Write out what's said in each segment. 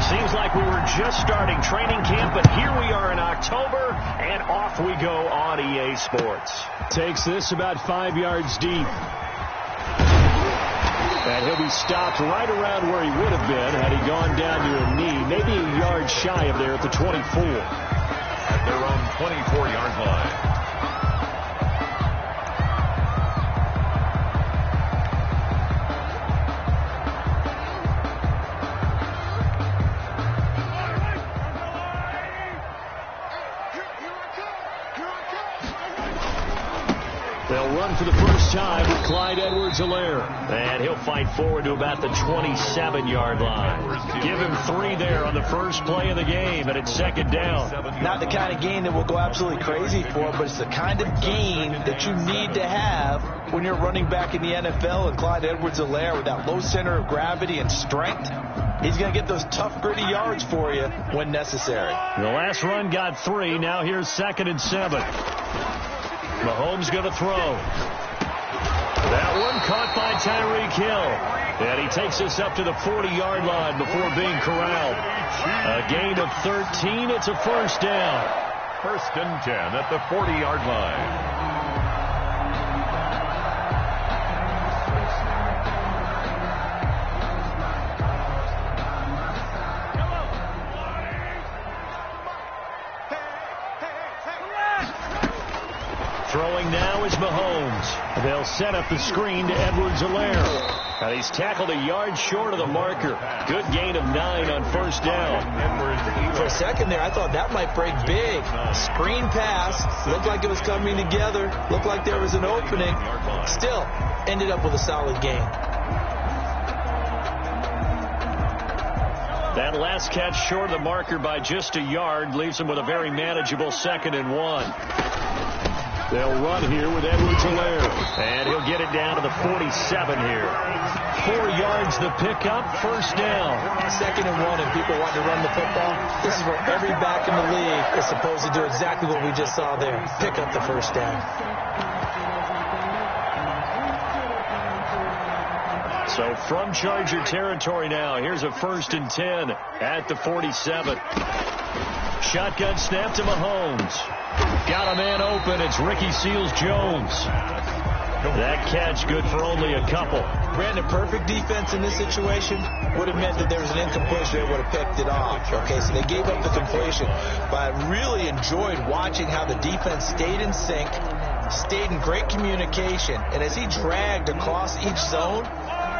Seems like we were just starting training camp, but here we are in October, and off we go on EA Sports. Takes this about 5 yards deep. And he'll be stopped right around where he would have been had he gone down to a knee, maybe a yard shy of there at the 24. At their own 24-yard line. They'll run for the first time with Clyde Edwards-Helaire. And he'll fight forward to about the 27-yard line. Give him 3 there on the first play of the game, and it's second down. Not the kind of game that we'll go absolutely crazy for, but it's the kind of game that you need to have when you're running back in the NFL. And Clyde Edwards-Helaire, with that low center of gravity and strength, he's going to get those tough, gritty yards for you when necessary. The last run got 3. Now here's 2nd and 7. Mahomes going to throw. That one caught by Tyreek Hill. And he takes us up to the 40-yard line before being corralled. A gain of 13. It's a first down. 1st and 10 at the 40-yard line. Throwing now is Mahomes. They'll set up the screen to Edwards-Helaire. And he's tackled a yard short of the marker. Good gain of 9 on first down. For a second there, I thought that might break big. Screen pass. Looked like it was coming together. Looked like there was an opening. Still, ended up with a solid gain. That last catch short of the marker by just a yard leaves him with a very manageable 2nd and 1. They'll run here with Edwards-Helaire. And he'll get it down to the 47 here. 4 yards the pickup, first down. 2nd and 1, and people want to run the football. This is where every back in the league is supposed to do exactly what we just saw there. Pick up the first down. So from Charger territory now, here's a 1st and 10 at the 47. Shotgun snap to Mahomes. Got a man open. It's Ricky Seals-Jones. That catch good for only a couple. Brandon, perfect defense in this situation would have meant that there was an incompletion. They would have picked it off. Okay, so they gave up the completion. But I really enjoyed watching how the defense stayed in sync, stayed in great communication. And as he dragged across each zone,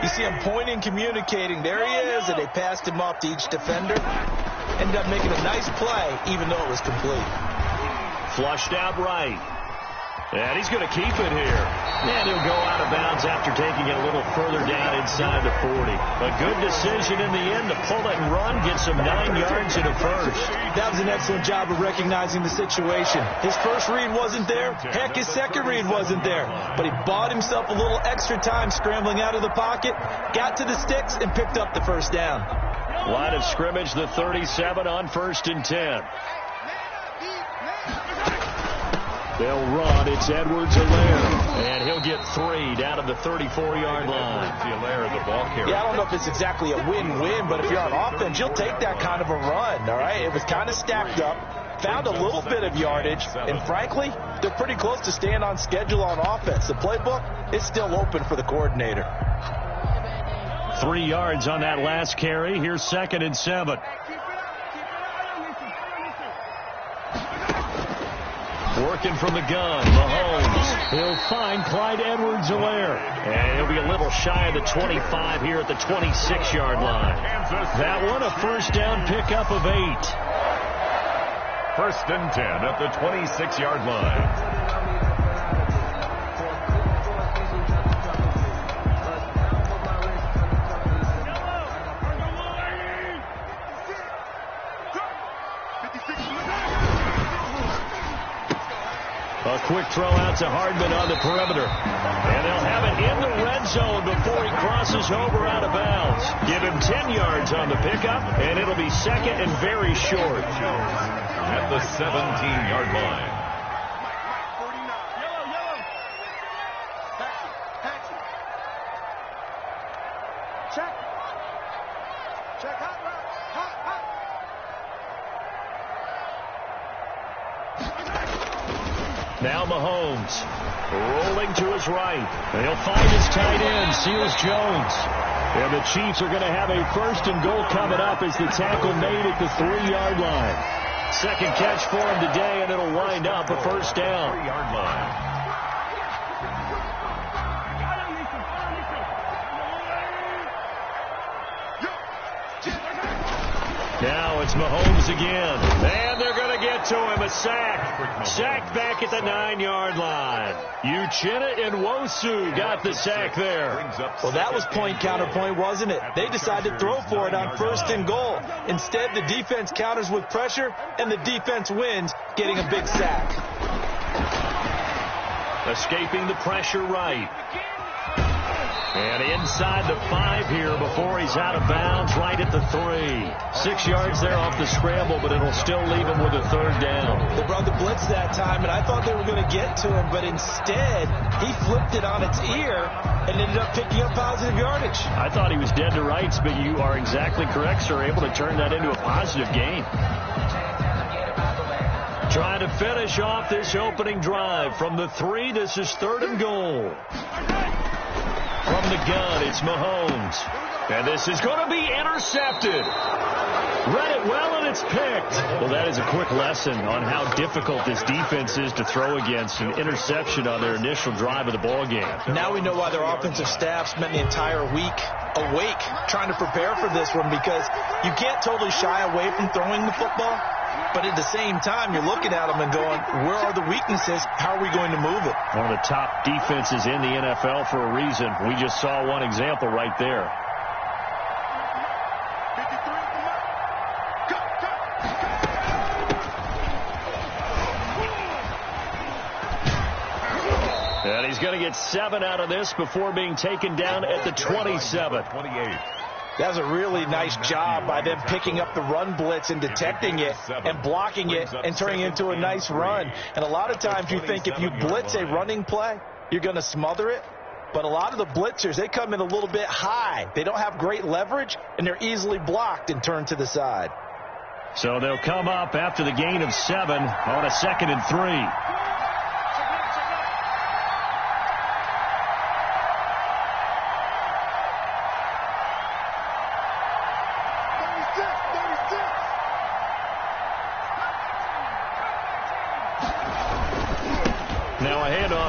you see him pointing, communicating. There he is, and they passed him off to each defender. Ended up making a nice play, even though it was complete. Flushed out right. And he's going to keep it here. And he'll go out of bounds after taking it a little further down inside the 40. A good decision in the end to pull it and run, get some 9 yards in a first. That was an excellent job of recognizing the situation. His first read wasn't there. Heck, his second read wasn't there. But he bought himself a little extra time scrambling out of the pocket, got to the sticks, and picked up the first down. Line of scrimmage, the 37 on 1st and 10. They'll run. It's Edwards-Helaire. And he'll get 3 down to the 34-yard line. Helaire, the ball carrier. Yeah, I don't know if it's exactly a win-win, but if you're on offense, you'll take that kind of a run, all right? It was kind of stacked up, found a little bit of yardage, and frankly, they're pretty close to staying on schedule on offense. The playbook is still open for the coordinator. 3 yards on that last carry. Here's 2nd and 7. Working from the gun, Mahomes. He'll find Clyde Edwards-Helaire. And he'll be a little shy of the 25 here at the 26-yard line. That one a first down pickup of 8. 1st and 10 at the 26-yard line. A quick throw out to Hardman on the perimeter. And they'll have it in the red zone before he crosses over out of bounds. Give him 10 yards on the pickup, and it'll be 2nd and very short. At the 17-yard line. Check. Hot. Now Mahomes rolling to his right. And he'll find his tight end, Seals Jones. And the Chiefs are going to have a 1st and goal coming up as the tackle made at the 3-yard line. Second catch for him today, and it'll wind up a 1st down. 3-yard line. Now it's Mahomes again. And they're going to get to him. A sack. Sack back at the 9-yard line. Uchenna and Nwosu got the sack there. Well, that was point counterpoint, wasn't it? They decided to throw for it on 1st and goal. Instead, the defense counters with pressure, and the defense wins, getting a big sack. Escaping the pressure right. And inside the 5 here before he's out of bounds, right at the 3. 6 yards there off the scramble, but it'll still leave him with a 3rd down. They brought the blitz that time, and I thought they were going to get to him, but instead he flipped it on its ear and ended up picking up positive yardage. I thought he was dead to rights, but you are exactly correct, sir. Able to turn that into a positive gain. Trying to finish off this opening drive from the 3. This is 3rd and goal. From the gun, it's Mahomes. And this is going to be intercepted. Read it well, and it's picked. Well, that is a quick lesson on how difficult this defense is to throw against. An interception on their initial drive of the ball game. Now we know why their offensive staff spent the entire week awake trying to prepare for this one, because you can't totally shy away from throwing the football. But at the same time, you're looking at them and going, where are the weaknesses? How are we going to move it? One of the top defenses in the NFL for a reason. We just saw one example right there. And he's going to get 7 out of this before being taken down at the 27. 28. That was a really nice job by them picking up the run blitz and detecting it and blocking it and turning it into a nice run. And a lot of times you think if you blitz a running play, you're going to smother it. But a lot of the blitzers, they come in a little bit high. They don't have great leverage, and they're easily blocked and turned to the side. So they'll come up after the gain of 7 on a 2nd and 3.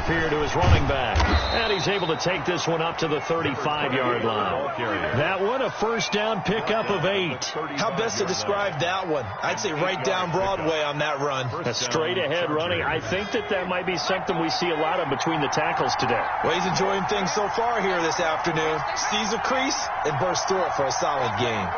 Here to his running back, and he's able to take this one up to the 35-yard line. That one, a 1st down pickup of 8. How best to describe that one? I'd say right down Broadway on that run. A straight ahead running. I think that might be something we see a lot of between the tackles today. Well, he's enjoying things so far here this afternoon. Sees a crease and bursts through it for a solid gain.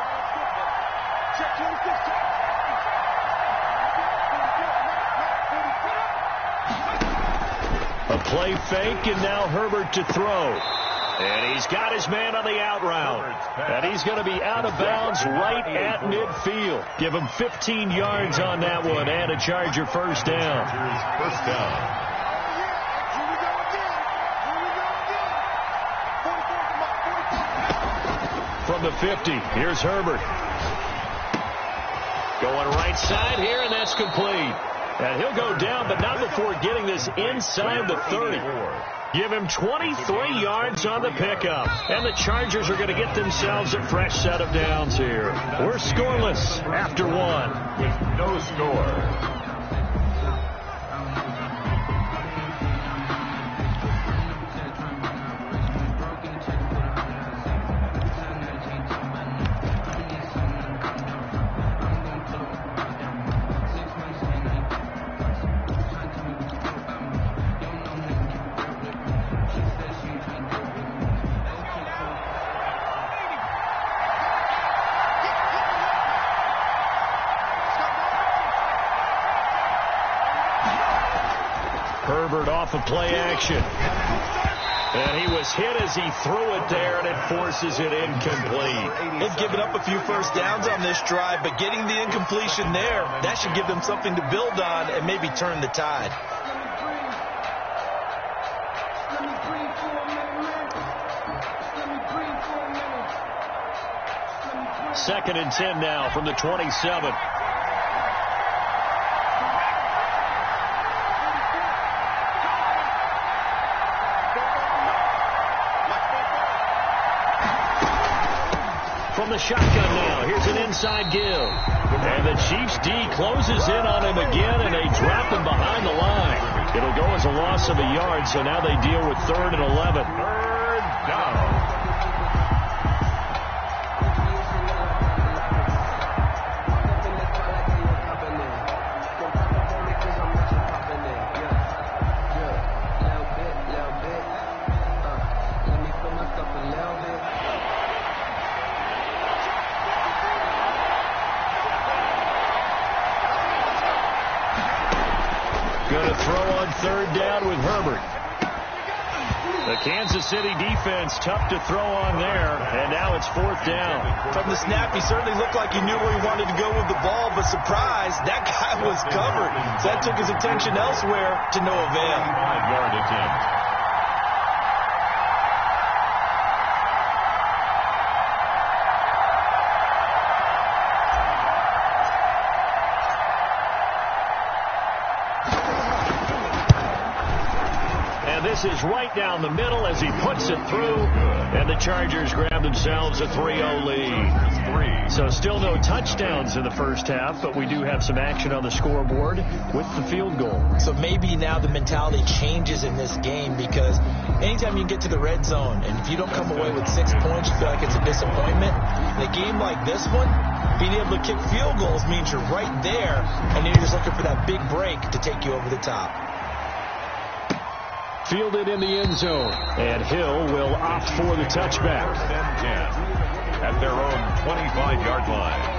A play fake, and now Herbert to throw. And he's got his man on the out route. And he's going to be out of bounds right at midfield. Give him 15 yards on that one and a Charger 1st down. First down. From the 50, here's Herbert. Going right side here, and that's complete. And he'll go down, but not before getting this inside the 30. Give him 23 yards on the pickup. And the Chargers are going to get themselves a fresh set of downs here. We're scoreless after 1. With no score. Herbert off of play action. And he was hit as he threw it there, and it forces it incomplete. They've given up a few 1st downs on this drive, but getting the incompletion there, that should give them something to build on and maybe turn the tide. Second and 10 now from the 27. from the shotgun now. Here's an inside give. And the Chiefs D closes in on him again, and they drop him behind the line. It'll go as a loss of a yard, so now they deal with 3rd and 11. 3rd down. Going to throw on 3rd down with Herbert. The Kansas City defense tough to throw on there, and now it's 4th down. From the snap, he certainly looked like he knew where he wanted to go with the ball, but surprise, that guy was covered. So that took his attention elsewhere to no avail. 5-yard attempt. This is right down the middle as he puts it through, and the Chargers grab themselves a 3-0 lead. So still no touchdowns in the first half, but we do have some action on the scoreboard with the field goal. So maybe now the mentality changes in this game, because anytime you get to the red zone, and if you don't come away with 6 points, you feel like it's a disappointment. In a game like this one, being able to kick field goals means you're right there, and you're just looking for that big break to take you over the top. Fielded in the end zone, and Hill will opt for the touchback. 10 at their own 25-yard line.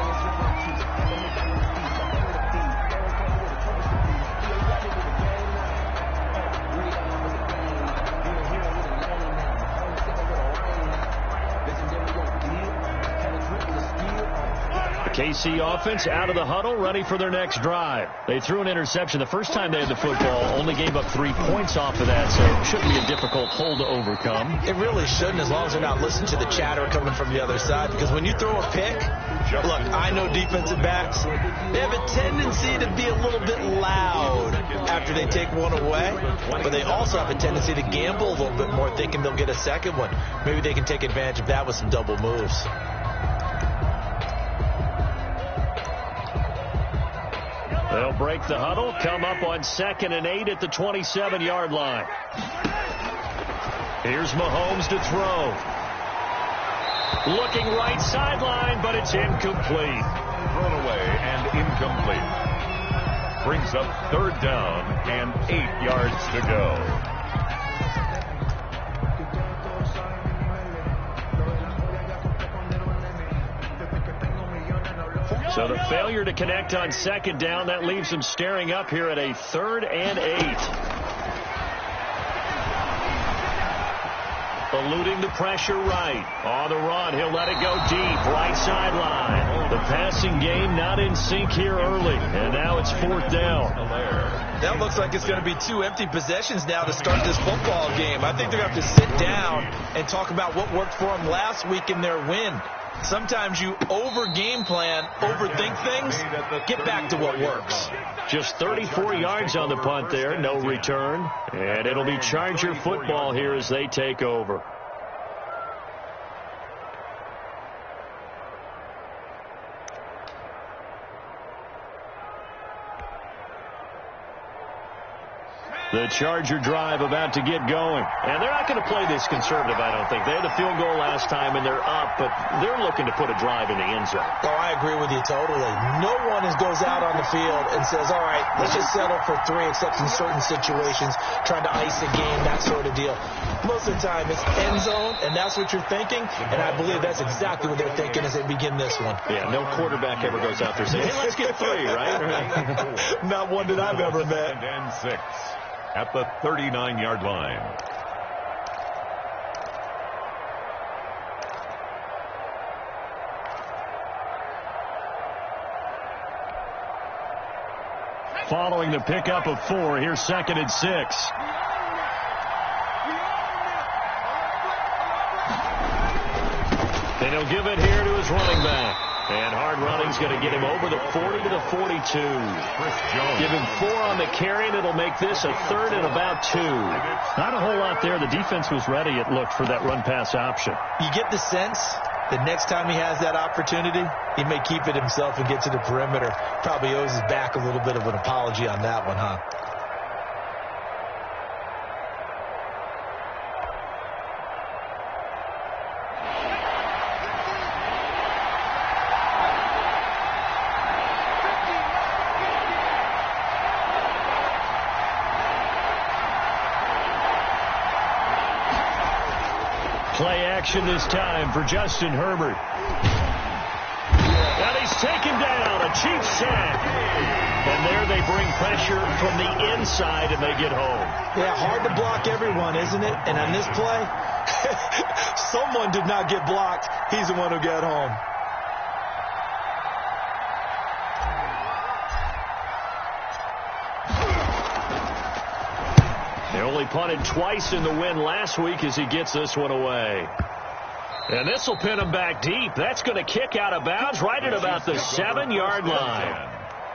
KC offense out of the huddle, ready for their next drive. They threw an interception the first time they had the football, only gave up 3 points off of that, so it shouldn't be a difficult hole to overcome. It really shouldn't, as long as they're not listening to the chatter coming from the other side, because when you throw a pick, look, I know defensive backs, they have a tendency to be a little bit loud after they take one away, but they also have a tendency to gamble a little bit more, thinking they'll get a second one. Maybe they can take advantage of that with some double moves. They'll break the huddle, come up on 2nd and 8 at the 27-yard line. Here's Mahomes to throw. Looking right sideline, but it's incomplete. Thrown away and incomplete. Brings up 3rd down and 8 yards to go. So the failure to connect on 2nd down, that leaves him staring up here at a 3rd and 8. Eluding the pressure right. On the run, he'll let it go deep. Right sideline. The passing game not in sync here early. And now it's 4th down. That looks like it's going to be 2 empty possessions now to start this football game. I think they're going to have to sit down and talk about what worked for them last week in their win. Sometimes you over-game plan, overthink things, get back to what works. Just 34 yards on the punt there, no return. And it'll be Charger football here as they take over. The Charger drive about to get going. And they're not going to play this conservative, I don't think. They had the field goal last time, and they're up, but they're looking to put a drive in the end zone. Oh, I agree with you totally. No one goes out on the field and says, all right, let's just settle for 3, except in certain situations, trying to ice a game, that sort of deal. Most of the time, it's end zone, and that's what you're thinking, and I believe that's exactly what they're thinking as they begin this one. Yeah, no quarterback ever goes out there saying, hey, let's get 3, right? Not one that I've ever met. And 6. At the 39-yard line. Following the pickup of 4, here's 2nd and 6. And he'll give it here to his running back. And hard running's going to get him over the 40 to the 42. Give him 4 on the carry, and it'll make this a 3rd and about 2. Not a whole lot there. The defense was ready, it looked, for that run-pass option. You get the sense the next time he has that opportunity, he may keep it himself and get to the perimeter. Probably owes his back a little bit of an apology on that one, huh? Play action this time for Justin Herbert. And he's taken down. A Chiefs sack. And there they bring pressure from the inside and they get home. Yeah, hard to block everyone, isn't it? And on this play, someone did not get blocked. He's the one who got home. They only punted twice in the win last week as he gets this one away. And this will pin him back deep. That's going to kick out of bounds right at about the 7-yard line.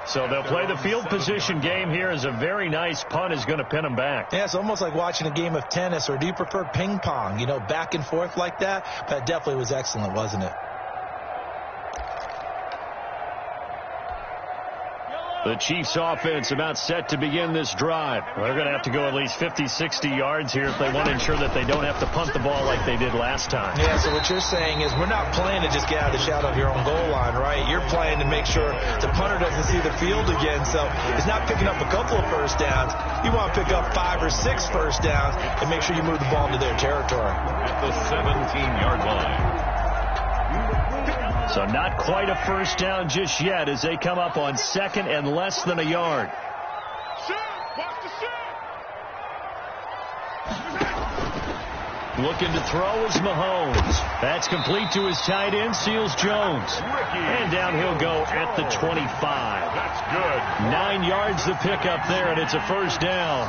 So they'll play the field position game here as a very nice punt is going to pin him back. Yeah, it's almost like watching a game of tennis, or do you prefer ping pong? You know, back and forth like that? That definitely was excellent, wasn't it? The Chiefs offense about set to begin this drive. They're going to have to go at least 50, 60 yards here if they want to ensure that they don't have to punt the ball like they did last time. Yeah, so what you're saying is we're not playing to just get out of the shadow of your own goal line, right? You're playing to make sure the punter doesn't see the field again. So it's not picking up a couple of first downs. You want to pick up 5 or 6 first downs and make sure you move the ball into their territory. At the 17-yard line. So not quite a first down just yet as they come up on second and less than a yard. Looking to throw is Mahomes. That's complete to his tight end, Seals Jones. And down he'll go at the 25. That's good. 9 yards to pick up there, and it's a first down.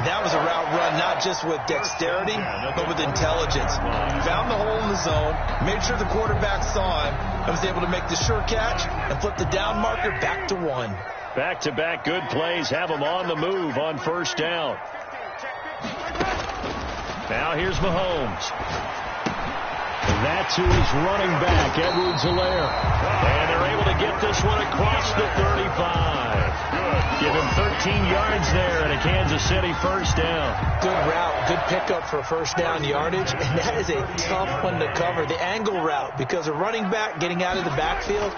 That was a route run not just with dexterity, but with intelligence. Found the hole in the zone, made sure the quarterback saw him, and was able to make the sure catch and flip the down marker back to 1. Back-to-back good plays have him on the move on first down. Now here's Mahomes. And that to his running back, Edwards-Helaire. And they're able to get this one across the 35. Give him 13 yards there and a Kansas City first down. Good route, good pickup for first down yardage, and that is a tough one to cover. The angle route, because a running back getting out of the backfield,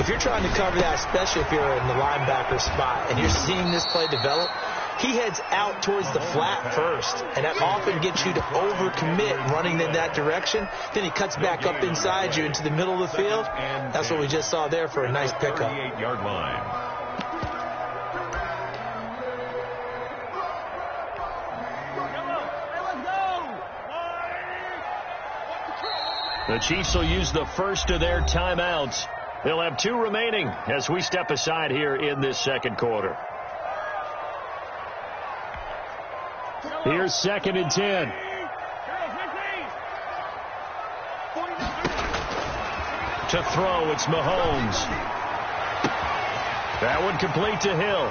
if you're trying to cover that, especially if you're in the linebacker spot and you're seeing this play develop, he heads out towards the flat first, and that often gets you to overcommit running in that direction. Then he cuts back up inside you into the middle of the field. That's what we just saw there for a nice pickup. 38-yard line. The Chiefs will use the first of their timeouts. They'll have 2 remaining as we step aside here in this second quarter. Here's second and 10. To throw, it's Mahomes. That one complete to Hill.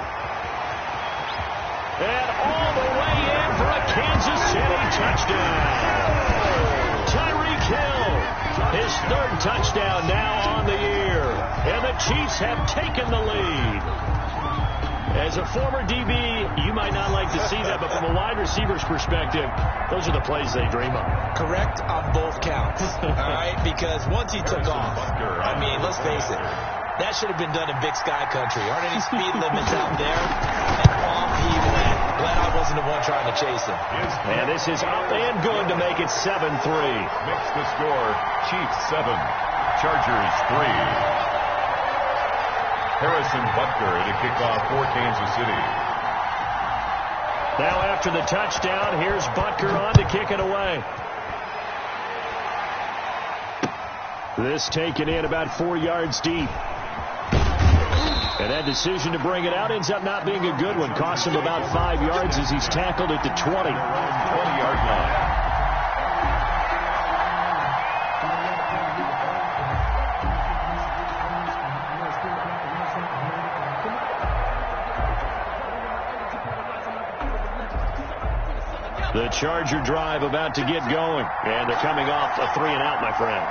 And all the way in for a Kansas City touchdown. Tyreek Hill, his 3rd touchdown now on the year. And the Chiefs have taken the lead. As a former DB, you might not like to see that, but from a wide receiver's perspective, those are the plays they dream of. Correct on both counts, all right? Because once he took off, I mean, let's face it, that should have been done in Big Sky Country. Aren't any speed limits out there? And off he went. Glad I wasn't the one trying to chase him. And this is up and good to make it 7-3. Makes the score Chiefs 7, Chargers 3. Harrison Butker to kick off for Kansas City. Now after the touchdown, here's Butker on to kick it away. This taken in about 4 yards deep. And that decision to bring it out ends up not being a good one. Costs him about 5 yards as he's tackled at the 20. 20-yard line. The Charger drive about to get going. And they're coming off a 3-and-out, my friend.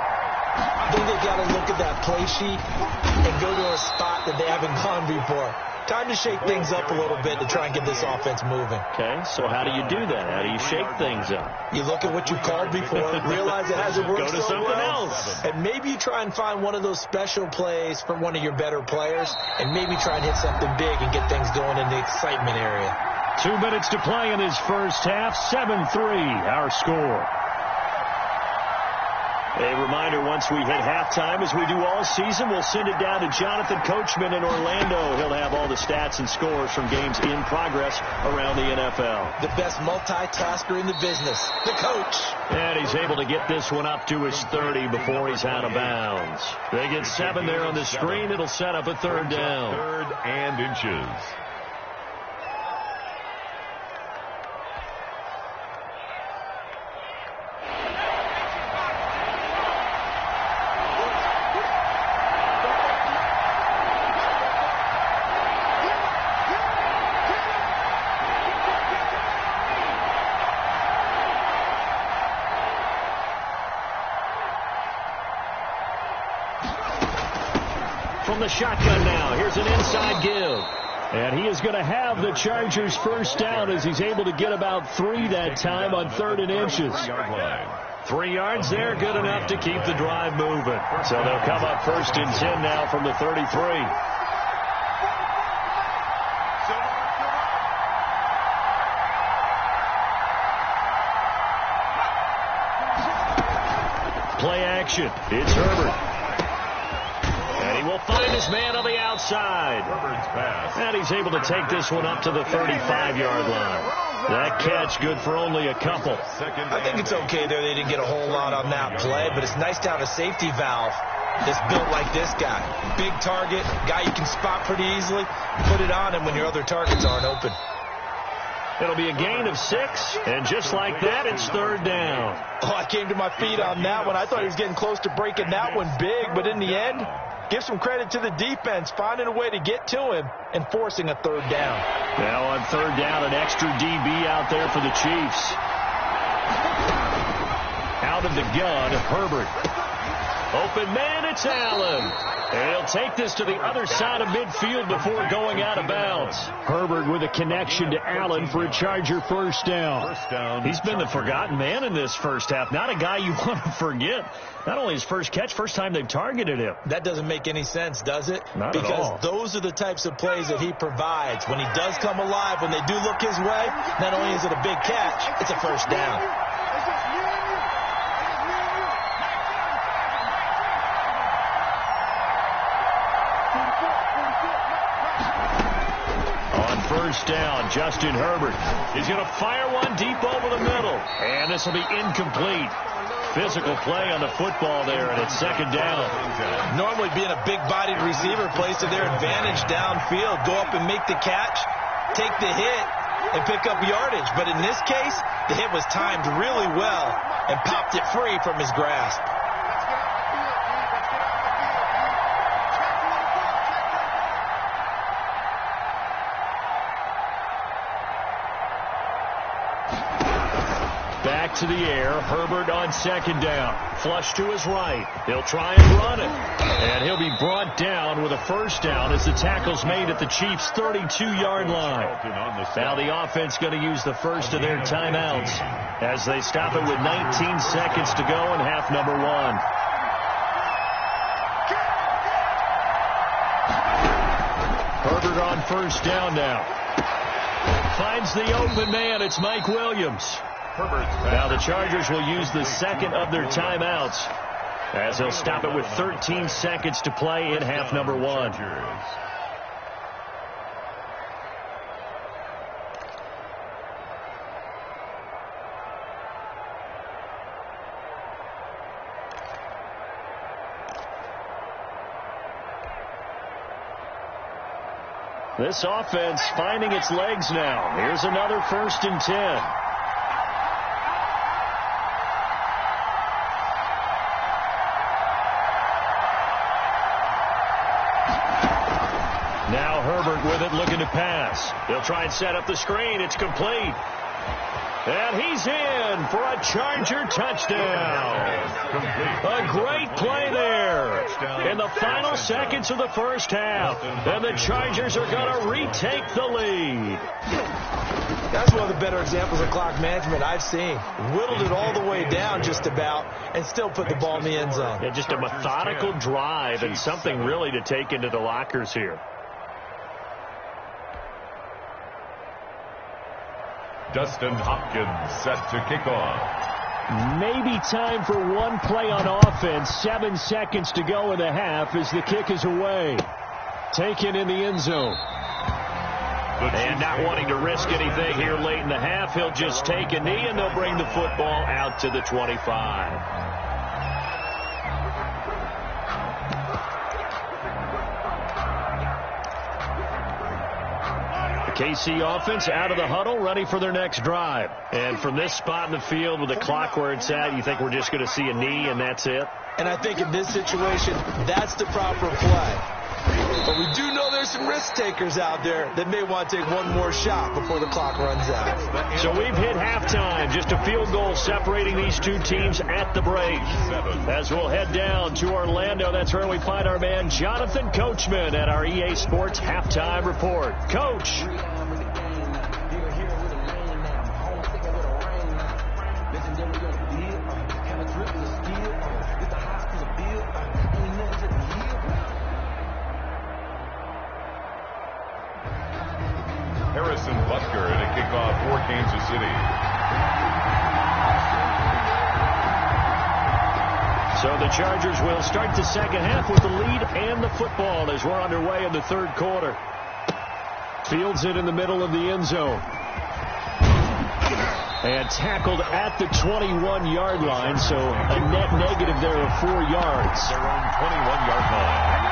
I think they've got to look at that play sheet and go to a spot that they haven't gone before. Time to shake things up a little bit to try and get this offense moving. Okay, so how do you do that? How do you shake things up? You look at what you called before, realize it hasn't worked Go to so something well, else. and maybe you try and find one of those special plays from one of your better players, and maybe try and hit something big and get things going in the excitement area. 2 minutes to play in this first half. 7-3, our score. A reminder, once we hit halftime, as we do all season, we'll send it down to Jonathan Coachman in Orlando. He'll have all the stats and scores from games in progress around the NFL. The best multitasker in the business, the coach. And he's able to get this one up to his 30 before he's out of bounds. They get 7 there on the screen. It'll set up a third down. 3rd and inches. From the shotgun now, here's an inside give. And he is going to have the Chargers first down as he's able to get about 3 that time on 3rd and inches. 3 yards there, good enough to keep the drive moving. So they'll come up 1st and 10 now from the 33. Play action. It's Herbert. And he will find his man on the outside. And he's able to take this one up to the 35-yard line. That catch good for only a couple. I think it's okay there. They didn't get a whole lot on that play, but it's nice to have a safety valve that's built like this guy. Big target, guy you can spot pretty easily. Put it on him when your other targets aren't open. It'll be a gain of 6, and just like that, it's 3rd down. Oh, I came to my feet on that one. I thought he was getting close to breaking that one big, but in the end, give some credit to the defense, finding a way to get to him and forcing a 3rd down. Now on 3rd down, an extra DB out there for the Chiefs. Out of the gun, Herbert. Open man, it's Allen. And he'll take this to the other side of midfield before going out of bounds. Herbert with a connection to Allen for a Charger first down. He's been the forgotten man in this first half. Not a guy you want to forget. Not only his first catch, first time they've targeted him. That doesn't make any sense, does it? Not at all. Because those are the types of plays that he provides. When he does come alive, when they do look his way, not only is it a big catch, it's a first down. First down, Justin Herbert. He's going to fire one deep over the middle. And this will be incomplete. Physical play on the football there, and it's 2nd down. Normally being a big-bodied receiver plays to their advantage downfield. Go up and make the catch, take the hit, and pick up yardage. But in this case, the hit was timed really well and popped it free from his grasp. Back to the air. Herbert on 2nd down. Flush to his right. He'll try and run it. And he'll be brought down with a first down as the tackle's made at the Chiefs' 32-yard line. Now the offense going to use the first of their timeouts as they stop it with 19 seconds to go in half number 1. Herbert on first down now. Finds the open man. It's Mike Williams. Now the Chargers will use the second of their timeouts as they'll stop it with 13 seconds to play in half number 1. This offense finding its legs now. Here's another 1st and 10. Now Herbert with it, looking to pass. He'll try and set up the screen. It's complete. And he's in for a Charger touchdown. A great play there in the final seconds of the first half. And the Chargers are going to retake the lead. That's one of the better examples of clock management I've seen. Whittled it all the way down just about and still put the ball in the end zone. Yeah, just a methodical drive and something really to take into the lockers here. Dustin Hopkins set to kick off. Maybe time for one play on offense. 7 seconds to go in the half as the kick is away. Taken in the end zone. And not wanting to risk anything here late in the half, he'll just take a knee and they'll bring the football out to the 25. KC offense out of the huddle, ready for their next drive. And from this spot in the field with the clock where it's at, you think we're just going to see a knee and that's it? And I think in this situation, that's the proper play. But we do know there's some risk takers out there that may want to take one more shot before the clock runs out. So we've hit halftime. Just a field goal separating these two teams at the break. As we'll head down to Orlando, that's where we find our man Jonathan Coachman at our EA Sports Halftime Report. Coach. Harrison Butker to kick off for Kansas City. So the Chargers will start the second half with the lead and the football as we're underway in the third quarter. Fields it in the middle of the end zone. And tackled at the 21-yard line, so a net negative there of 4 yards. Their own 21-yard line.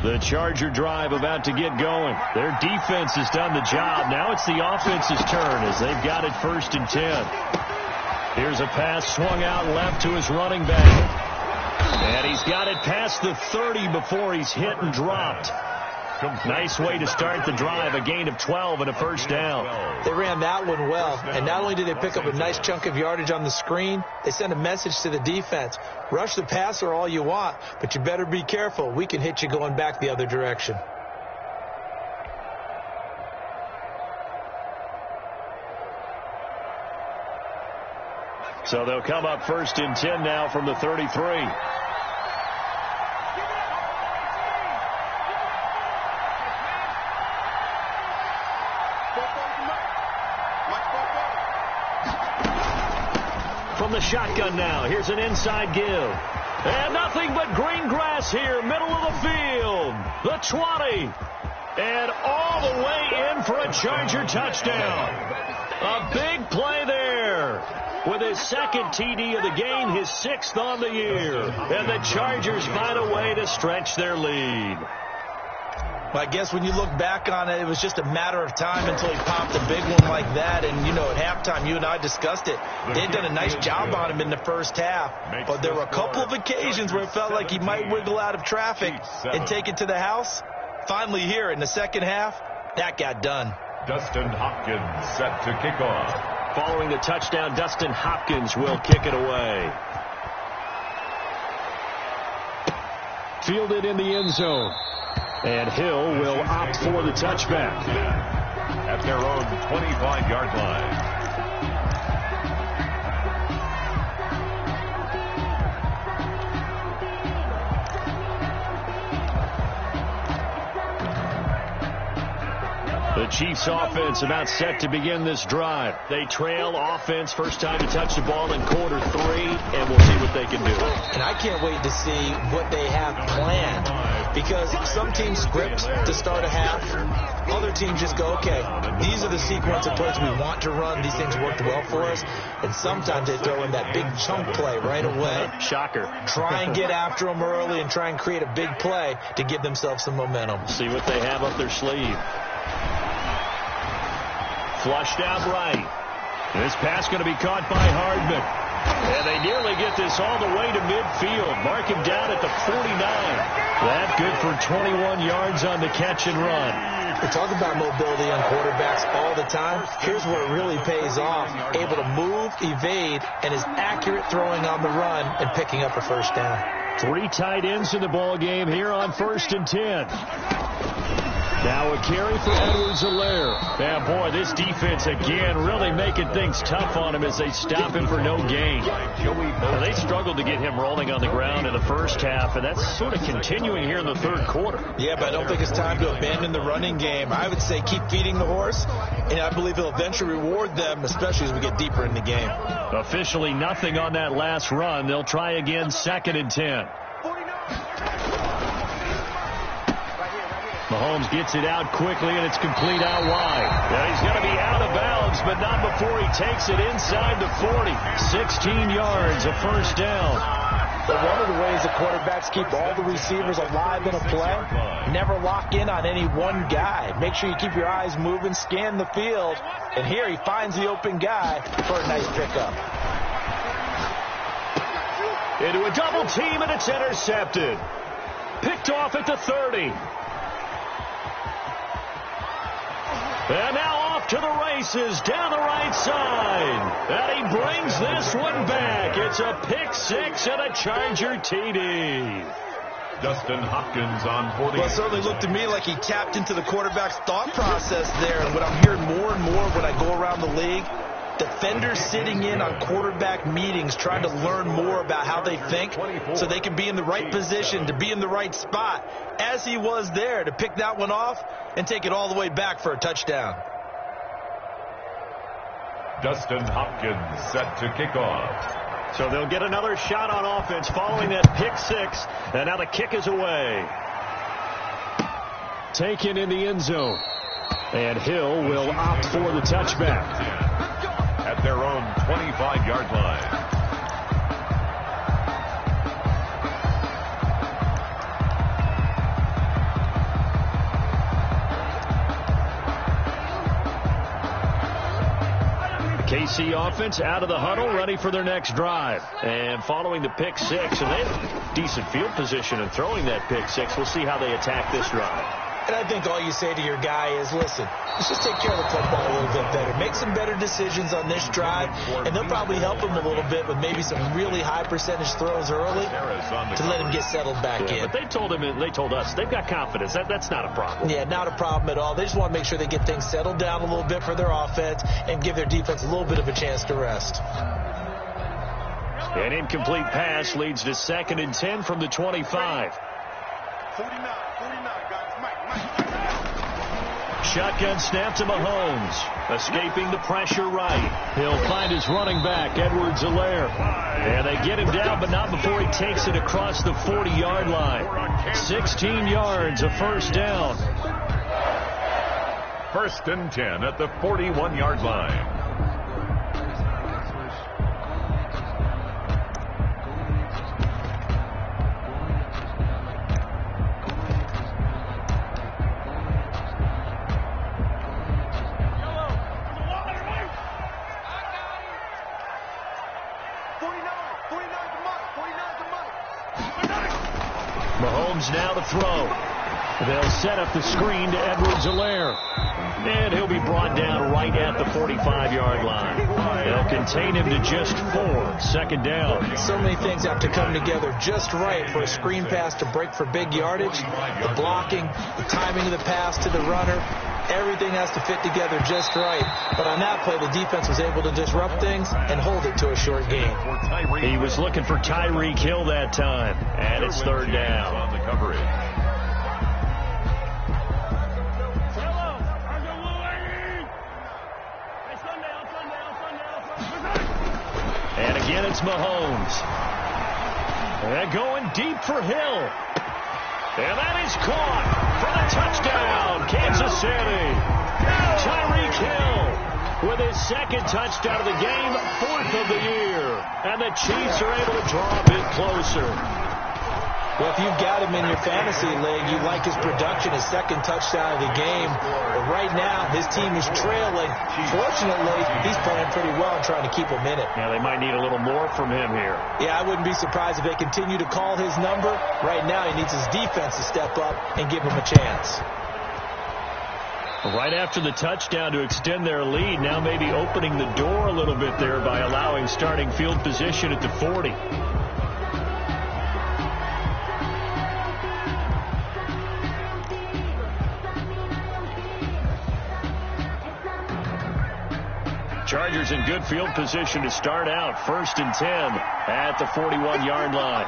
The Charger drive about to get going. Their defense has done the job. Now it's the offense's turn as they've got it 1st and 10. Here's a pass swung out left to his running back. And he's got it past the 30 before he's hit and dropped. Nice way to start the drive. A gain of 12 and a first down. They ran that one well. And not only did they pick up a nice chunk of yardage on the screen, they sent a message to the defense. Rush the passer all you want, but you better be careful. We can hit you going back the other direction. So they'll come up 1st and 10 now from the 33. From the shotgun now, here's an inside give. And nothing but green grass here, middle of the field. The 20. And all the way in for a Charger touchdown. A big play there. With his second TD of the game, his 6th on the year. And the Chargers find a way to stretch their lead. Well, I guess when you look back on it, it was just a matter of time until he popped a big one like that. And, you know, at halftime, you and I discussed it. They had done a nice job on him in the first half. But there were a couple of occasions where it felt like he might wiggle out of traffic and take it to the house. Finally here in the second half, that got done. Dustin Hopkins set to kick off. Following the touchdown, Dustin Hopkins will kick it away. Fielded in the end zone. And Hill will opt for the touchback. At their own 25-yard line. The Chiefs offense about set to begin this drive. They trail offense, first time to touch the ball in quarter 3, and we'll see what they can do. And I can't wait to see what they have planned, because some teams script to start a half. Other teams just go, okay, these are the sequence of plays we want to run. These things worked well for us. And sometimes they throw in that big chunk play right away. Shocker. Try and get after them early and try and create a big play to give themselves some momentum. See what they have up their sleeve. Flushed out right. This pass going to be caught by Hardman. And they nearly get this all the way to midfield. Mark him down at the 49. That good for 21 yards on the catch and run. We talk about mobility on quarterbacks all the time. Here's where it really pays off. Able to move, evade, and is accurate throwing on the run and picking up a first down. 3 tight ends in the ball game here on 1st and 10. Now a carry for Edwards-Helaire. Yeah, boy, this defense again really making things tough on him as they stop him for no gain. Well, they struggled to get him rolling on the ground in the first half, and that's sort of continuing here in the third quarter. Yeah, but I don't think it's time to abandon the running game. I would say keep feeding the horse, and I believe he'll eventually reward them, especially as we get deeper in the game. Officially nothing on that last run. They'll try again, 2nd and 10. Mahomes gets it out quickly, and it's complete out wide. Now he's going to be out of bounds, but not before he takes it inside the 40. 16 yards, a first down. But one of the ways the quarterbacks keep all the receivers alive in a play, never lock in on any one guy. Make sure you keep your eyes moving, scan the field, and here he finds the open guy for a nice pickup. Into a double team, and it's intercepted. Picked off at the 30. And now off to the races down the right side. And he brings this one back. It's a pick 6 and a Charger TD. Dustin Hopkins on 40. Well, it certainly looked to me like he tapped into the quarterback's thought process there. And what I'm hearing more and more when I go around the league, defenders sitting in on quarterback meetings trying to learn more about how they think so they can be in the right position to be in the right spot, as he was there to pick that one off and take it all the way back for a touchdown. Dustin Hopkins set to kick off. So they'll get another shot on offense following that pick 6, and now the kick is away. Taken in the end zone, and Hill will opt for the touchback. At their own 25-yard line. KC offense out of the huddle, ready for their next drive. And following the pick 6, and they have decent field position in throwing that pick 6. We'll see how they attack this drive. And I think all you say to your guy is, listen, let's just take care of the football a little bit better. Make some better decisions on this drive, and they'll probably help him a little bit with maybe some really high percentage throws early to let him get settled back in. But they told us they've got confidence. That's not a problem. Yeah, not a problem at all. They just want to make sure they get things settled down a little bit for their offense and give their defense a little bit of a chance to rest. An incomplete pass leads to 2nd and 10 from the 25. 49, guys. Shotgun snap to Mahomes. Escaping the pressure right. He'll find his running back, Edwards-Helaire. And they get him down, but not before he takes it across the 40-yard line. 16 yards, a first down. 1st and 10 at the 41-yard line. Mahomes now to throw. They'll set up the screen to Edwards-Helaire. And he'll be brought down right at the 45-yard line. They'll contain him to just 4. 2nd down. So many things have to come together just right for a screen pass to break for big yardage. The blocking, the timing of the pass to the runner. Everything has to fit together just right. But on that play, the defense was able to disrupt things and hold it to a short gain. He was looking for Tyreek Hill that time. And it's 3rd down. On the coverage. and it's Mahomes. And going deep for Hill. And that is caught for the touchdown, Kansas City. Tyreek Hill with his second touchdown of the game, 4th of the year. And the Chiefs are able to draw a bit closer. Well, if you've got him in your fantasy league, you like his production, his second touchdown of the game. But right now, his team is trailing. Fortunately, he's playing pretty well and trying to keep them in it. Yeah, they might need a little more from him here. Yeah, I wouldn't be surprised if they continue to call his number. Right now, he needs his defense to step up and give him a chance. Right after the touchdown to extend their lead, now maybe opening the door a little bit there by allowing starting field position at the 40. Chargers in good field position to start out. 1st and 10 at the 41-yard line.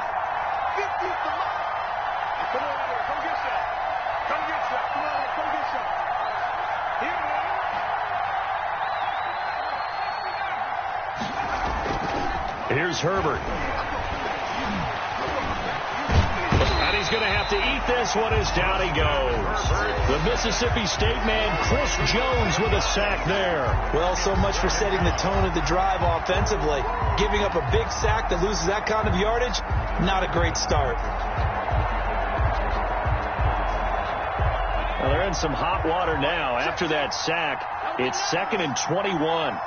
Here's Herbert. And he's going to have to eat this one as down he goes. The Mississippi State man, Chris Jones, with a sack there. Well, so much for setting the tone of the drive offensively. Giving up a big sack that loses that kind of yardage, not a great start. Well, they're in some hot water now. After that sack, it's 2nd and 21.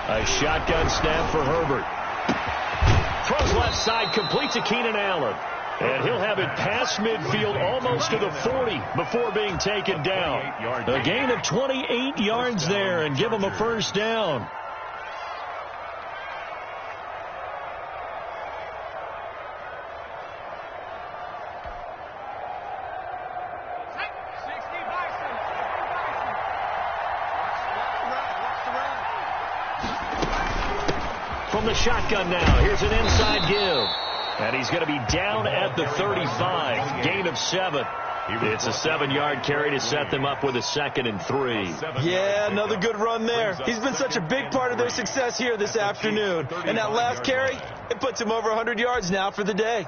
A shotgun snap for Herbert. Throws left side, complete to Keenan Allen. And he'll have it past midfield almost to the 40 before being taken down. A gain of 28 yards there and give him a first down. From the shotgun now, here's an inside give. And he's going to be down at the 35. Gain of 7. It's a 7-yard carry to set them up with a 2nd and 3. Yeah, another good run there. He's been such a big part of their success here this afternoon. And that last carry, it puts him over 100 yards now for the day.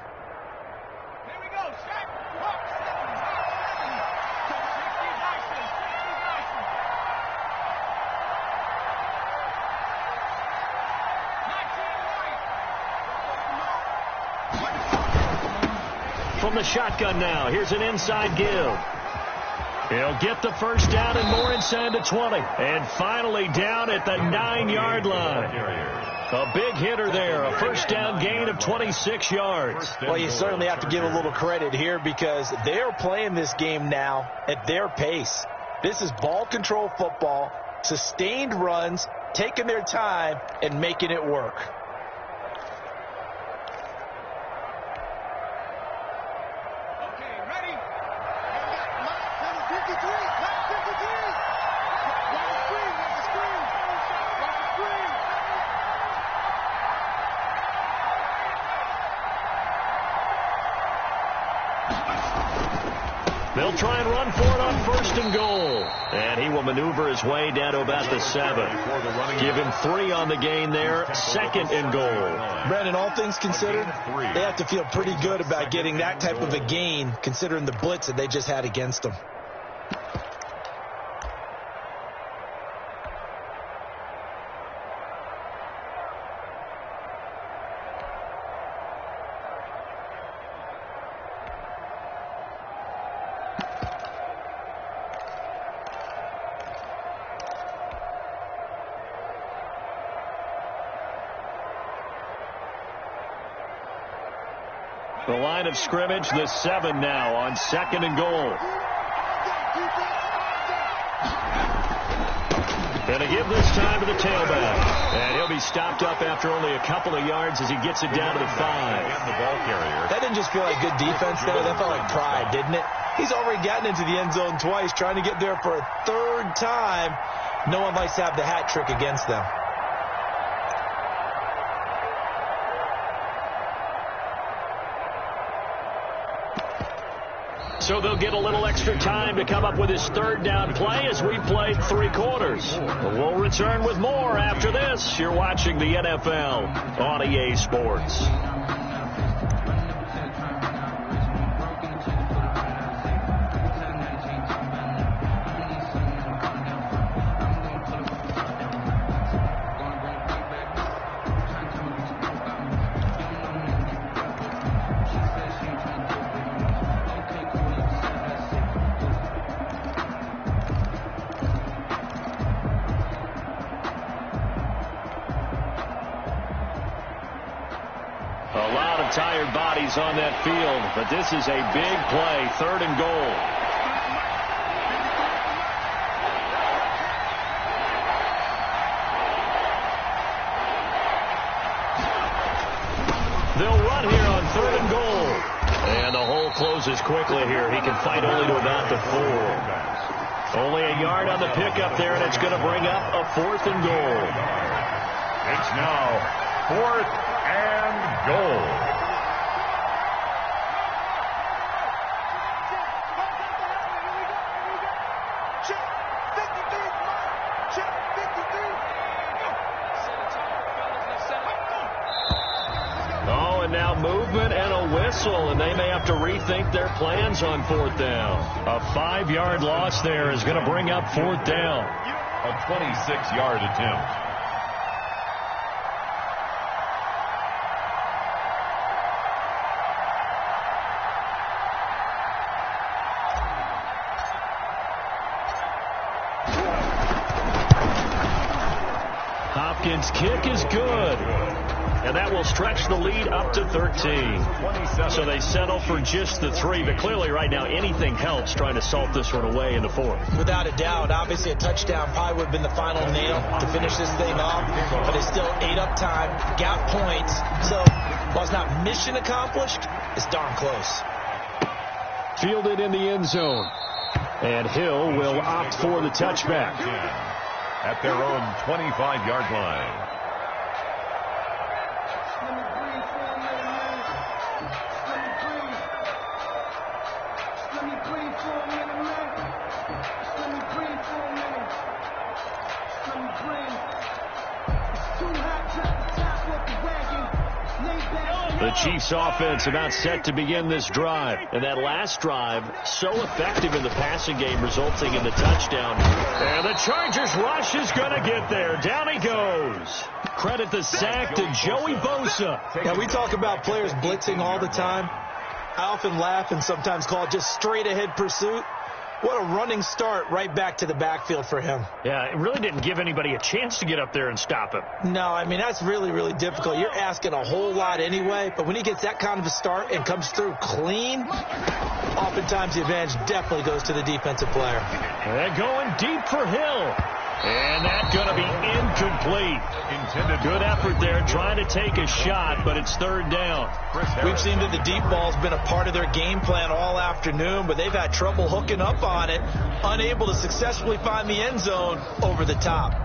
From the shotgun now, here's an inside give. He'll get the first down and more inside the 20. And finally down at the 9-yard line. A big hitter there, a first down gain of 26 yards. Well, you certainly have to give a little credit here because they're playing this game now at their pace. This is ball control football, sustained runs, taking their time and making it work. They'll try and run for it on 1st and goal. And he will maneuver his way down to about the 7. Give him 3 on the gain there. 2nd and goal. Brandon, all things considered, they have to feel pretty good about getting that type of a gain considering the blitz that they just had against them. The line of scrimmage, the 7 now on 2nd and goal. And to give this time to the tailback. And he'll be stopped up after only a couple of yards as he gets it down to the 5. That didn't just feel like good defense there. That felt like pride, didn't it? He's already gotten into the end zone twice, trying to get there for a 3rd time. No one likes to have the hat trick against them. So they'll get a little extra time to come up with his third down play as we played 3 quarters. We'll return with more after this. You're watching the NFL on EA Sports. Tired bodies on that field, but this is a big play, 3rd and goal. They'll run here on 3rd and goal. And the hole closes quickly here. He can fight only to about the 4. Only a yard on the pickup there, and it's going to bring up a 4th and goal. It's now 4th and goal. Movement and a whistle, and they may have to rethink their plans on 4th down. A 5-yard loss there is going to bring up 4th down. A 26-yard attempt. Hopkins' kick is good. And that will stretch the lead up to 13. So they settle for just the 3. But clearly right now anything helps trying to salt this one away in the 4th. Without a doubt. Obviously a touchdown probably would have been the final nail to finish this thing off. But it's still ate up time. Got points. So while it's not mission accomplished, it's darn close. Fielded in the end zone. And Hill will opt for the touchback. At their own 25-yard line. The Chiefs offense about set to begin this drive. And that last drive, so effective in the passing game, resulting in the touchdown. And the Chargers rush is going to get there. Down he goes. Credit the sack to Joey Bosa. Yeah, we talk about players blitzing all the time. I often laugh and sometimes call it just straight ahead pursuit. What a running start right back to the backfield for him. Yeah, it really didn't give anybody a chance to get up there and stop him. No, I mean, that's really, really difficult. You're asking a whole lot anyway, but when he gets that kind of a start and comes through clean, oftentimes the advantage definitely goes to the defensive player. And going deep for Hill. And that's going to be incomplete. Intended good effort there, trying to take a shot, but it's 3rd down. We've seen that the deep ball's been a part of their game plan all afternoon, but they've had trouble hooking up on it, unable to successfully find the end zone over the top.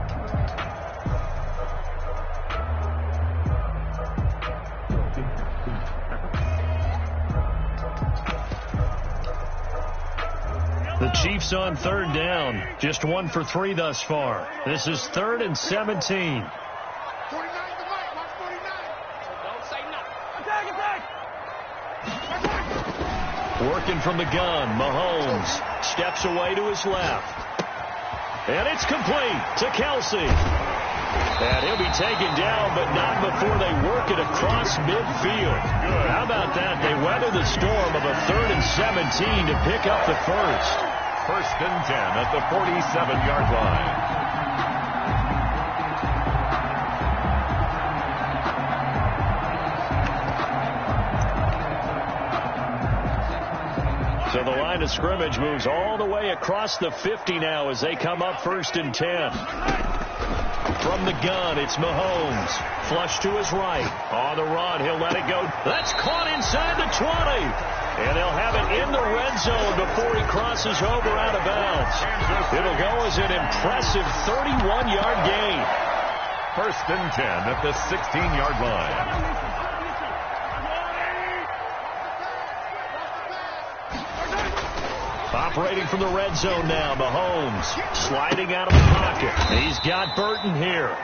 The Chiefs on 3rd down. Just 1 for 3 thus far. This is 3rd and 17. Working from the gun. Mahomes steps away to his left. And it's complete to Kelsey. And he'll be taken down, but not before they work it across midfield. Good. How about that? They weather the storm of a 3rd and 17 to pick up the first. 1st and 10 at the 47-yard line. So the line of scrimmage moves all the way across the 50 now as they come up 1st and 10. From the gun, it's Mahomes. Flush to his right. On the run, he'll let it go. That's caught inside the 20. And they'll have it in the red zone before he crosses over out of bounds. It'll go as an impressive 31-yard gain. 1st and 10 at the 16-yard line. Operating from the red zone now, Mahomes sliding out of the pocket. He's got Burton here.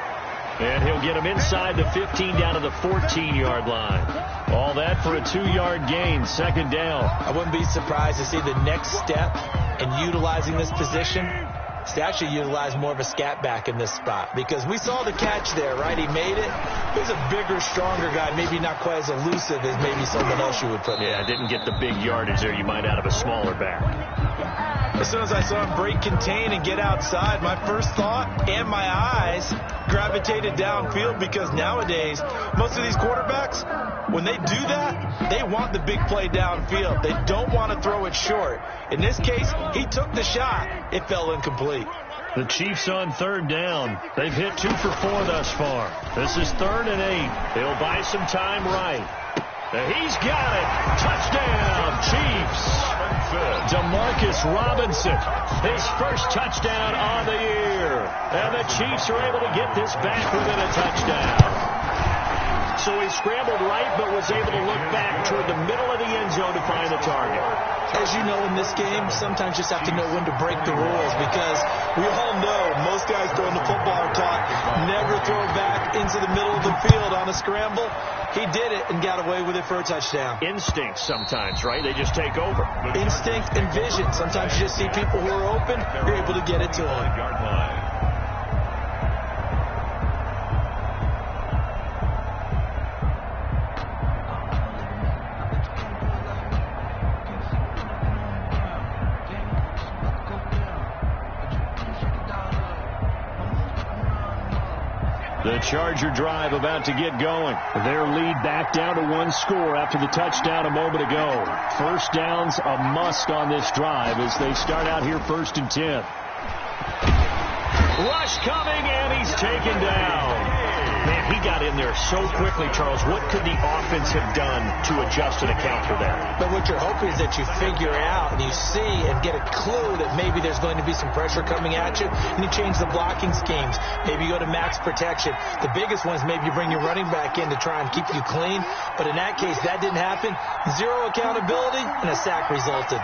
And he'll get him inside the 15 down to the 14-yard line. All that for a 2-yard gain, second down. I wouldn't be surprised to see the next step in utilizing this position is to actually utilize more of a scat back in this spot. Because we saw the catch there, right? He made it. He's a bigger, stronger guy, maybe not quite as elusive as maybe someone else you would put there. Yeah, didn't get the big yardage there you might out of a smaller back. As soon as I saw him break contain and get outside, my first thought and my eyes gravitated downfield, because nowadays, most of these quarterbacks, when they do that, they want the big play downfield. They don't want to throw it short. In this case, he took the shot. It fell incomplete. The Chiefs on third down. They've hit 2 for 4 thus far. This is 3rd and 8. They'll buy some time right. He's got it. Touchdown, Chiefs. Demarcus Robinson, his first touchdown on the year. And the Chiefs are able to get this back within a touchdown. So he scrambled right, but was able to look back toward the middle of the end zone to find the target. As you know, in this game, sometimes you just have to know when to break the rules, because we all know most guys throwing the football are taught never throw back into the middle of the field on a scramble. He did it and got away with it for a touchdown. Instinct sometimes, right? They just take over. Instinct and vision. Sometimes you just see people who are open, you're able to get it to them. The Charger drive about to get going. Their lead back down to 1 score after the touchdown a moment ago. First down's a must on this drive as they start out here 1st and 10. Rush coming, and he's taken down. Man, he got in there so quickly, Charles. What could the offense have done to adjust and account for that? But what you're hoping is that you figure out and you see and get a clue that maybe there's going to be some pressure coming at you, and you change the blocking schemes. Maybe you go to max protection. The biggest one is maybe you bring your running back in to try and keep you clean. But in that case, that didn't happen. 0 accountability, and a sack resulted.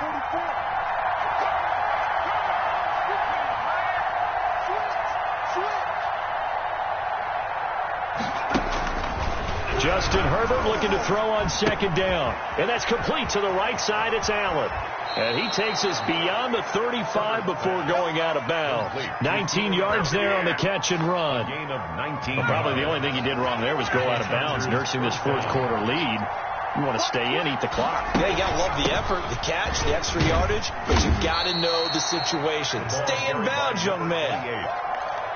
Justin Herbert looking to throw on 2nd down. And that's complete to the right side. It's Allen. And he takes us beyond the 35 before going out of bounds. 19 yards there on the catch and run. Well, probably the only thing he did wrong there was go out of bounds, nursing this 4th quarter lead. You want to stay in, eat the clock. Yeah, you got to love the effort, the catch, the extra yardage, but you got to know the situation. Stay in bounds, young man.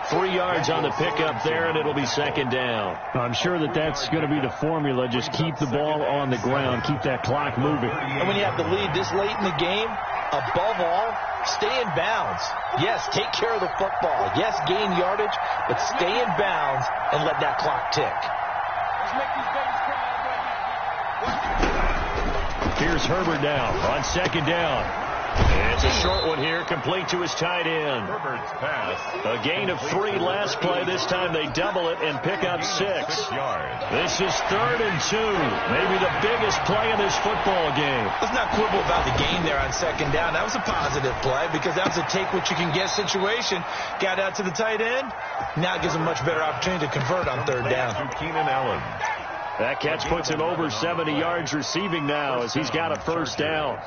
3 yards on the pickup there, and it'll be 2nd down. I'm sure that's going to be the formula. Just keep the ball on the ground. Keep that clock moving. And when you have the lead this late in the game, above all, stay in bounds. Yes, take care of the football. Yes, gain yardage, but stay in bounds and let that clock tick. Here's Herbert down on 2nd down. It's a short one here, complete to his tight end. Herbert's pass. A gain of 3 last play. This time they double it and pick up 6. This is 3rd and 2. Maybe the biggest play in this football game. Let's not quibble about the game there on 2nd down. That was a positive play because that was a take-what-you-can-get situation. Got out to the tight end. Now it gives him a much better opportunity to convert on 3rd down. Keenan Allen. That catch puts him over 70 yards receiving now as he's got a 1st down.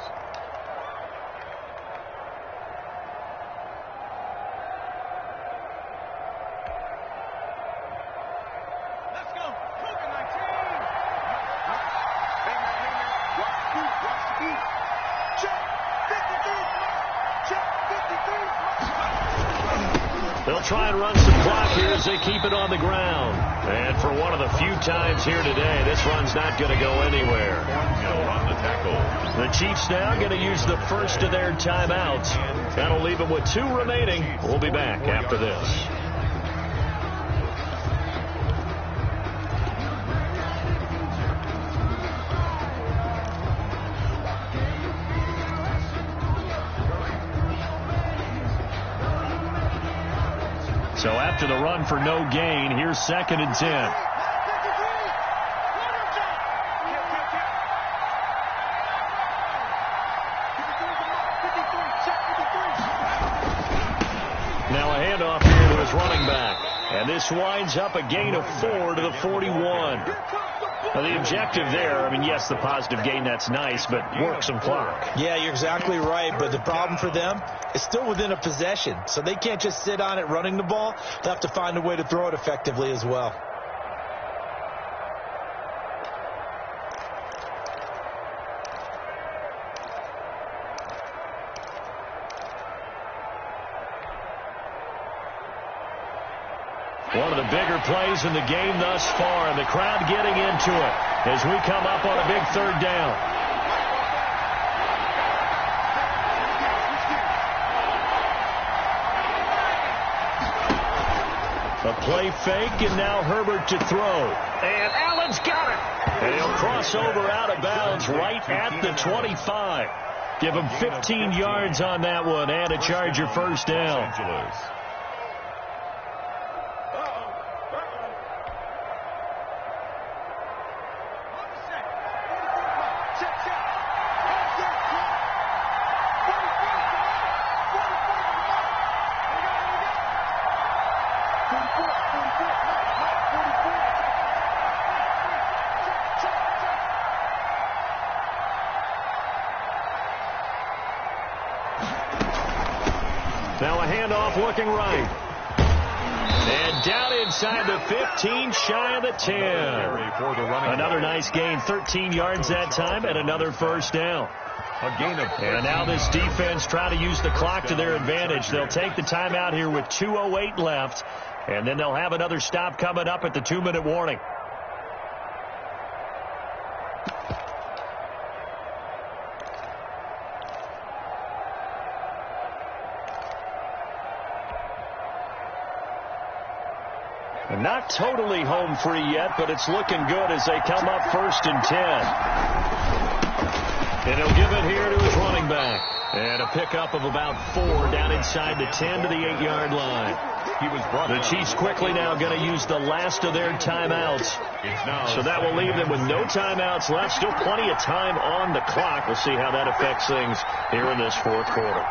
They'll try and run some clock here as they keep it on the ground. And for one of the few times here today, this run's not going to go anywhere. On the tackle. The Chiefs now going to use the first of their timeouts. That'll leave them with 2 remaining. We'll be back after this. So after the run for no gain, here's 2nd and 10. And this winds up a gain of 4 to the 41. Now, the objective there, I mean, yes, the positive gain, that's nice, but work some clock. Yeah, you're exactly right, but the problem for them is still within a possession, so they can't just sit on it running the ball. They'll have to find a way to throw it effectively as well. One of the bigger plays in the game thus far, and the crowd getting into it as we come up on a big third down. A play fake, and now Herbert to throw. And Allen's got it. And he'll cross over out of bounds right at the 25. Give him 15 yards on that one and a Charger first down. Now a handoff looking right. And down inside the 15, shy of the 10. Another nice gain, 13 yards that time, and another first down. A gain of 13. And now this defense trying to use the clock to their advantage. They'll take the timeout here with 2:08 left, and then they'll have another stop coming up at the 2-minute warning. Not totally home free yet, but it's looking good as they come up 1st and 10. And he'll give it here to his running back. And a pickup of about 4 down inside the 10 to the 8-yard line. The Chiefs quickly now going to use the last of their timeouts. So that will leave them with no timeouts left. Still plenty of time on the clock. We'll see how that affects things here in this fourth quarter.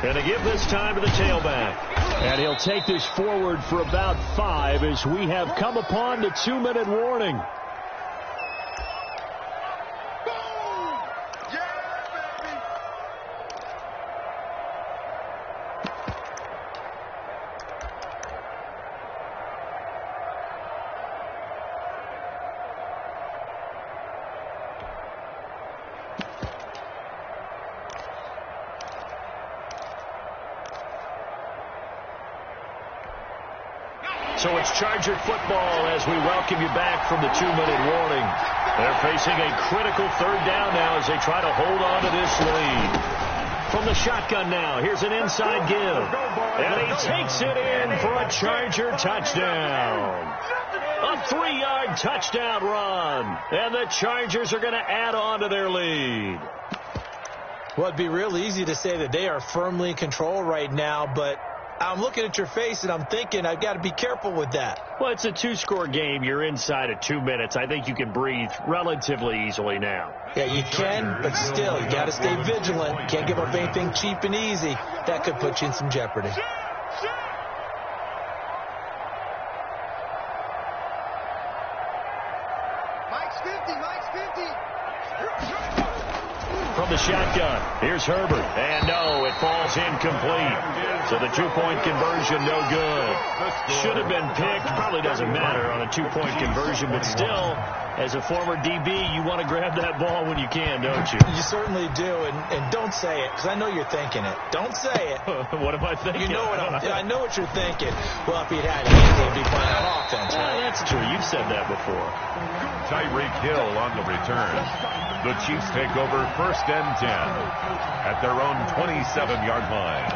And to give this time to the tailback. And he'll take this forward for about 5 as we have come upon the 2-minute warning. So it's Charger football as we welcome you back from the 2-minute warning. They're facing a critical third down now as they try to hold on to this lead. From the shotgun now, here's an inside give. And he takes it in for a Charger touchdown. A 3-yard touchdown run. And the Chargers are going to add on to their lead. Well, it'd be real easy to say that they are firmly in control right now, but I'm looking at your face and I'm thinking I've got to be careful with that. Well, it's a 2-score game. You're inside of 2 minutes. I think you can breathe relatively easily now. Yeah, you can, but still, you got to stay vigilant. Can't give up anything cheap and easy. That could put you in some jeopardy. Mike's 50, Mike's 50. From the shotgun, here's Herbert. And no, it falls incomplete. So the 2-point conversion, no good. Should have been picked. Probably doesn't matter on a 2-point conversion, but still, as a former DB, you want to grab that ball when you can, don't you? You certainly do, and don't say it, because I know you're thinking it. Don't say it. What am I thinking? You know what I know what you're thinking. Well, if he'd had it, he'd be playing on offense. Well, that's true. You've said that before. Tyreek Hill on the return. The Chiefs take over 1st and 10 at their own 27-yard line.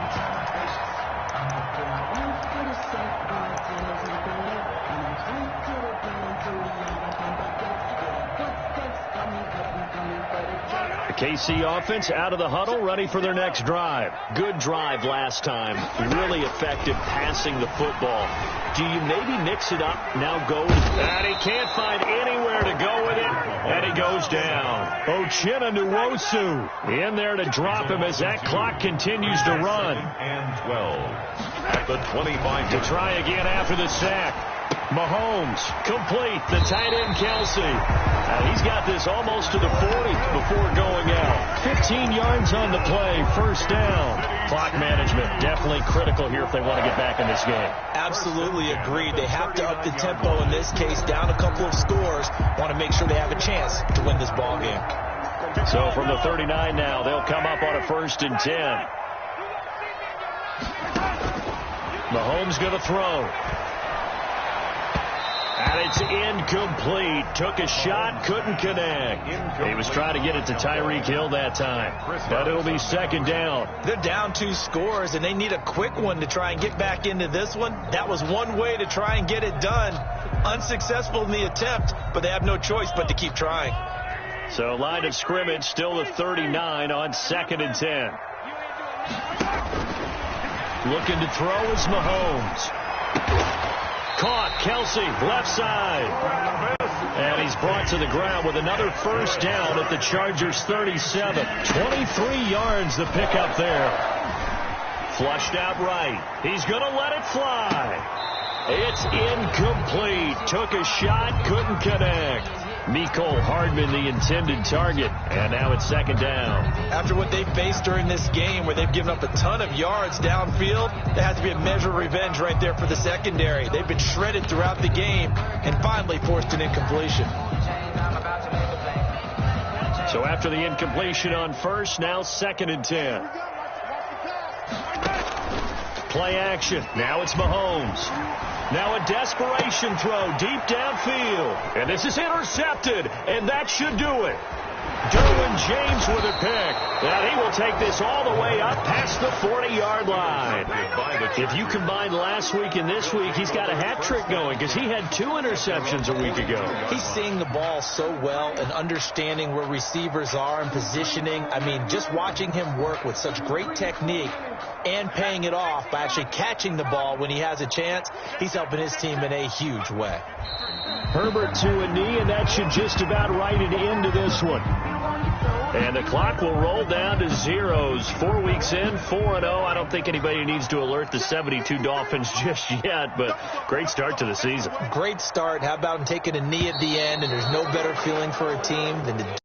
The KC offense out of the huddle, ready for their next drive. Good drive last time. Really effective passing the football. Do you maybe mix it up, now go? And he can't find anywhere to go with it, and he goes down. Uchenna Nwosu in there to drop him as that clock continues to run. And 12 at the 25. To try again after the sack. Mahomes, complete, the tight end Kelsey. He's got this almost to the 40 before going out. 15 yards on the play, first down. Clock management definitely critical here if they want to get back in this game. Absolutely agreed. They have to up the tempo in this case, down a couple of scores. Want to make sure they have a chance to win this ball game. So from the 39 now, they'll come up on a 1st and 10. Mahomes going to throw. And it's incomplete. Took a shot, couldn't connect. He was trying to get it to Tyreek Hill that time. But it'll be 2nd down. They're down 2 scores, and they need a quick one to try and get back into this one. That was one way to try and get it done. Unsuccessful in the attempt, but they have no choice but to keep trying. So line of scrimmage still the 39 on 2nd and 10. Looking to throw is Mahomes. Caught, Kelsey, left side. And he's brought to the ground with another first down at the Chargers' 37. 23 yards the pickup there. Flushed out right. He's going to let it fly. It's incomplete. Took a shot, couldn't connect. Mecole Hardman, the intended target, and now it's 2nd down. After what they faced during this game where they've given up a ton of yards downfield, there has to be a measure of revenge right there for the secondary. They've been shredded throughout the game and finally forced an incompletion. So after the incompletion on 1st, now 2nd and 10. Play action. Now it's Mahomes. Now a desperation throw deep downfield. And this is intercepted, and that should do it. Derwin James with a pick. And he will take this all the way up past the 40-yard line. If you combine last week and this week, he's got a hat trick going because he had 2 interceptions a week ago. He's seeing the ball so well and understanding where receivers are and positioning. I mean, just watching him work with such great technique and paying it off by actually catching the ball when he has a chance, he's helping his team in a huge way. Herbert to a knee, and that should just about write it into this one. And the clock will roll down to zeros. 4 weeks in, 4-0. I don't think anybody needs to alert the 72 Dolphins just yet, but great start to the season. Great start. How about him taking a knee at the end, and there's no better feeling for a team than to